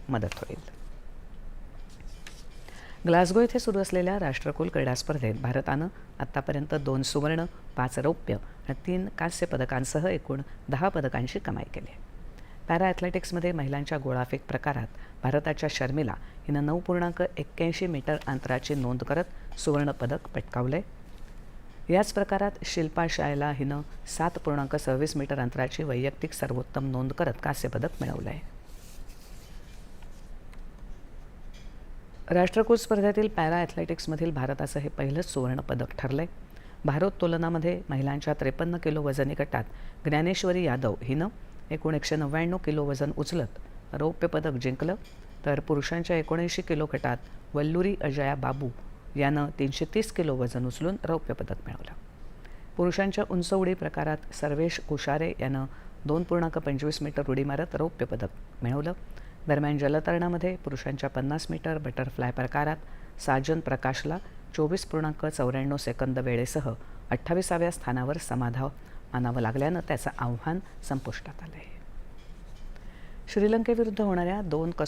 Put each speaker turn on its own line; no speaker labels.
मदत होईल. ग्लासगो येथे सुरू असलेल्या राष्ट्रकुल क्रीडा स्पर्धेत भारतानं आत्तापर्यंत 2 सुवर्ण, 5 रौप्य आणि 3 कांस्य पदकांसह एकूण 10 पदकांची कमाई केली आहे. पॅरा ॲथलेटिक्समध्ये महिलांच्या गोळाफेक प्रकारात भारताच्या शर्मिला हिनं 9.81 मीटर अंतराची नोंद करत सुवर्णपदक पटकावलं. याच प्रकारात शिल्पा शायला हिनं 7.26 मीटर अंतराची वैयक्तिक सर्वोत्तम नोंद करत कांस्यपदक मिळवलं आहे. राष्ट्रकुल स्पर्धेतील पॅरा ॲथलेटिक्समधील भारताचं हे पहिलंच सुवर्णपदक ठरलं आहे. भारोत्तोलनामध्ये महिलांच्या 53 किलो वजनी गटात ज्ञानेश्वरी यादव हिनं एकूण 199 किलो वजन उचलत रौप्य पदक जिंकलं, तर पुरुषांच्या 79 किलो गटात वल्लुरी अजया बाबू यानं 330 किलो वजन उचलून रौप्य पदक मिळवलं. पुरुषांच्या उंच उडी प्रकारात सर्वेश कुशारे यानं 2.25 मीटर उडी मारत रौप्य पदक मिळवलं. दरम्यान जलतरणामध्ये पुरुषांच्या 50 मीटर बटरफ्लाय प्रकारात साजन प्रकाशला 24.94 सेकंद वेळेसह 28व्या स्थानावर समाधान मानावं लागल्यानं त्याचं आव्हान संपुष्टात आलं आहे. श्रीलंकेविरुद्ध होणाऱ्या 2